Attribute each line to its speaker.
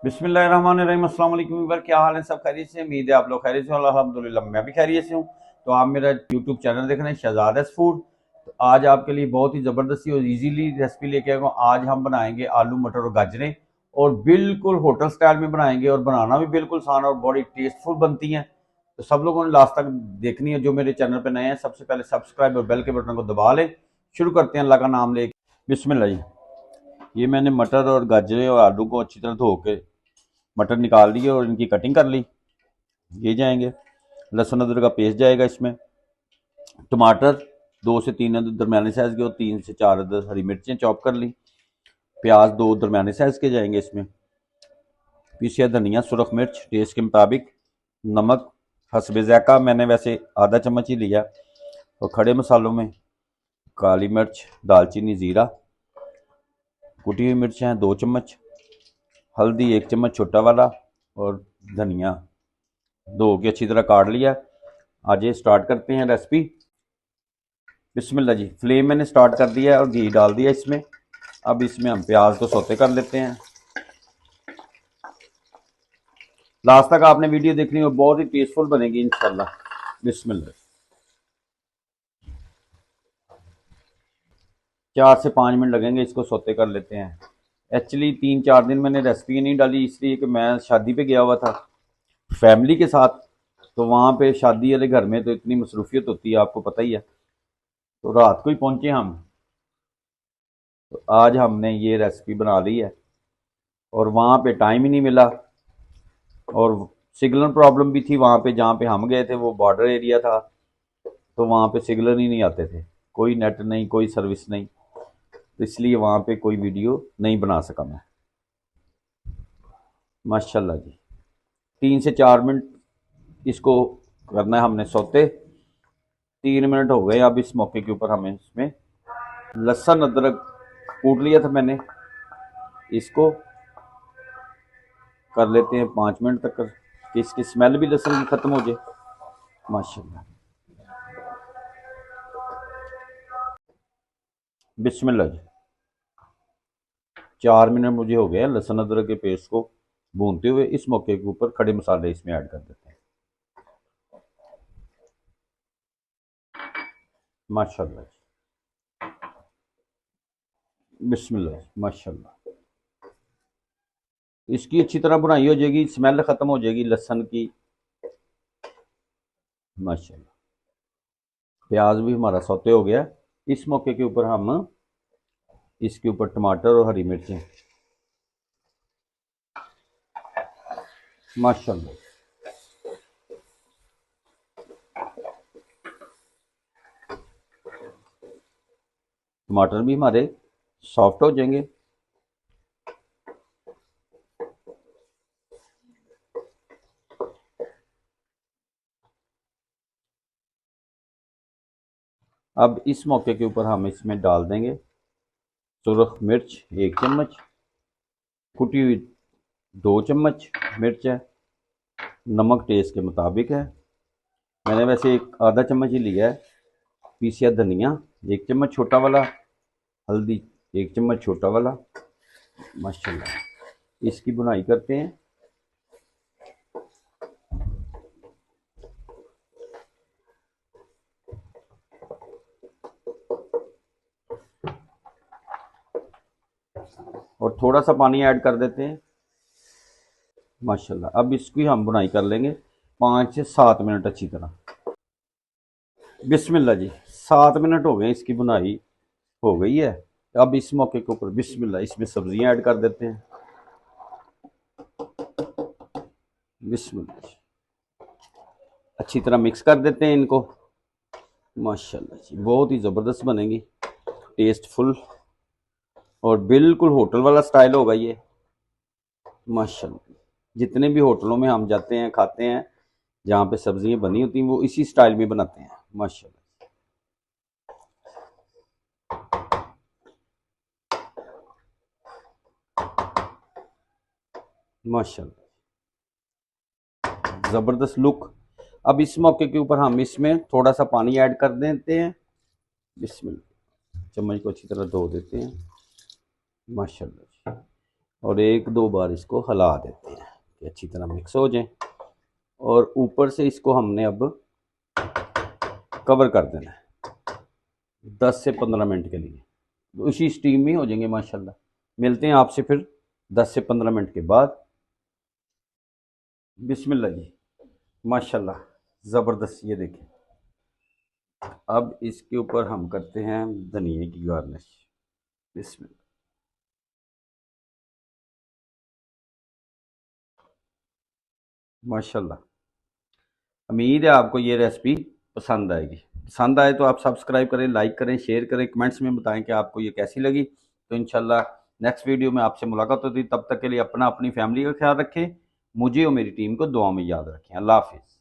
Speaker 1: बिस्मिल्लाहिर्रहमानिर्रहीम। अस्सलाम वालेकुम व्यूअर, क्या हाल है? सब खैरियत से? उम्मीद है आप लोग खैरियत से हो। अल्हम्दुलिल्लाह मैं भी खैरियत से हूँ। तो आप मेरा यूट्यूब चैनल देख रहे हैं शहजादास फूड। तो आज आपके लिए बहुत ही ज़बरदस्ती और इजीली रेसिपी लेके आया हूँ। आज हम बनाएंगे आलू मटर और गाजरें, और बिल्कुल होटल स्टाइल में बनाएंगे, और बनाना भी बिल्कुल आसान और बड़ी टेस्टफुल बनती हैं। तो सब लोगों ने लास्ट तक देखनी है। जो मेरे चैनल पर नए हैं सबसे पहले सब्सक्राइब और बेल के बटन को दबा लें। शुरू करते हैं अल्लाह का नाम लेके। बिस्मिल्लाह जी। ये मैंने मटर और गाजरें और आलू को अच्छी तरह धो के मटर निकाल लिए और इनकी कटिंग कर ली। ये जाएंगे, लहसुन अदरक का पेस्ट जाएगा इसमें, टमाटर 2 से 3 अदद दरमियाने साइज़ के और 3 से 4 अदद हरी मिर्चें चॉप कर ली, प्याज 2 दरमियाने साइज़ के जाएंगे इसमें, पीसिया धनिया, सुरख मिर्च टेस्ट के मुताबिक, नमक हस्बे ज़ायक़ा मैंने वैसे आधा चम्मच ही लिया, और खड़े मसालों में काली मिर्च, दालचीनी, ज़ीरा, कुटी हुई मिर्च हैं 2 चम्मच, हल्दी 1 चम्मच छोटा वाला, और धनिया धो के अच्छी तरह काट लिया। आज ये स्टार्ट करते हैं रेसिपी। बिस्मिल्लाह जी। फ्लेम मैंने स्टार्ट कर दिया है और घी डाल दिया इसमें। अब इसमें हम प्याज को सौते कर लेते हैं। लास्ट तक आपने वीडियो देखनी है, बहुत ही टेस्टफुल बनेगी इंशाल्लाह। बिस्मिल्लाह। 4 से 5 मिनट लगेंगे, इसको सौते कर लेते हैं। एक्चुअली 3-4 दिन मैंने रेसिपी नहीं डाली, इसलिए कि मैं शादी पे गया हुआ था फैमिली के साथ। तो वहाँ पे शादी वाले घर में तो इतनी मसरूफियत होती है, आपको पता ही है। तो रात को ही पहुँचे हम। तो आज हमने ये रेसिपी बना ली है, और वहाँ पे टाइम ही नहीं मिला, और सिग्नल प्रॉब्लम भी थी वहाँ पे। जहाँ पे हम गए थे वो बॉर्डर एरिया था, तो वहाँ पे सिग्नल ही नहीं आते थे, कोई नेट नहीं, कोई सर्विस नहीं। तो इसलिए वहाँ पे कोई वीडियो नहीं बना सका मैं। माशाल्लाह जी। 3 से 4 मिनट इसको करना है हमने सौते। 3 मिनट हो गए। अब इस मौके के ऊपर हमें इसमें लहसुन अदरक कूट लिया था मैंने, इसको कर लेते हैं 5 मिनट तक कि इसकी स्मेल भी लहसुन की ख़त्म हो जाए। माशाल्लाह। बिस्मिल्लाह जी। 4 मिनट मुझे हो गए लहसुन अदरक के पेस्ट को भूनते हुए। इस मौके के ऊपर खड़े मसाले इसमें ऐड कर देते हैं। माशाल्लाह जी। बिस्मिल्लाह। माशाल्लाह। इसकी अच्छी तरह बुनाई हो जाएगी, स्मेल ख़त्म हो जाएगी लहसुन की। माशाल्लाह। प्याज भी हमारा सौते हो गया। इस मौके के ऊपर हम इसके ऊपर टमाटर और हरी मिर्चें। माशाल्लाह। टमाटर भी हमारे सॉफ्ट हो जाएंगे। अब इस मौके के ऊपर हम इसमें डाल देंगे सुरख मिर्च 1 चम्मच, कुटी हुई 2 चम्मच मिर्च है, नमक टेस्ट के मुताबिक है, मैंने वैसे एक आधा चम्मच ही लिया है, पीसिया धनिया 1 चम्मच छोटा वाला, हल्दी 1 चम्मच छोटा वाला। माशाल्लाह। इसकी बुनाई करते हैं। और थोड़ा सा पानी ऐड कर देते हैं। माशाल्लाह। अब इसकी हम बुनाई कर लेंगे 5 से 7 मिनट अच्छी तरह। बिस्मिल्लाह जी। 7 मिनट हो गए, इसकी बुनाई हो गई है। अब इस मौके के ऊपर बिस्मिल्लाह इसमें सब्जियां ऐड कर देते हैं। बिस्मिल्लाह। अच्छी तरह मिक्स कर देते हैं इनको। माशाल्लाह जी, बहुत ही ज़बरदस्त बनेगी, टेस्टफुल, और बिल्कुल होटल वाला स्टाइल होगा ये। माशाल्लाह। जितने भी होटलों में हम जाते हैं खाते हैं, जहाँ पे सब्जियां बनी होती हैं वो इसी स्टाइल में बनाते हैं। माशाल्लाह। माशाल्लाह। ज़बरदस्त लुक। अब इस मौके के ऊपर हम इसमें थोड़ा सा पानी ऐड कर देते हैं। बिस्मिल्लाह। चम्मच को अच्छी तरह धो देते हैं। माशाल्लाह। और एक दो बार इसको हिला देते हैं कि अच्छी तरह मिक्स हो जाए। और ऊपर से इसको हमने अब कवर कर देना है 10 से 15 मिनट के लिए। उसी स्टीम में हो जाएंगे माशाल्लाह। मिलते हैं आपसे फिर 10 से 15 मिनट के बाद। बिस्मिल्लाह जी, माशाल्लाह ज़बरदस्त। ये देखें, अब इसके ऊपर हम करते हैं धनिए की गार्निश। बिस्मिल्लाह। माशाल्लाह, उम्मीद है आपको ये रेसिपी पसंद आएगी। पसंद आए तो आप सब्सक्राइब करें, लाइक करें, शेयर करें, कमेंट्स में बताएं कि आपको ये कैसी लगी। तो इंशाल्लाह नेक्स्ट वीडियो में आपसे मुलाकात होती है। तब तक के लिए अपना अपनी फैमिली का ख्याल रखें, मुझे और मेरी टीम को दुआ में याद रखें। अल्लाह हाफिज़।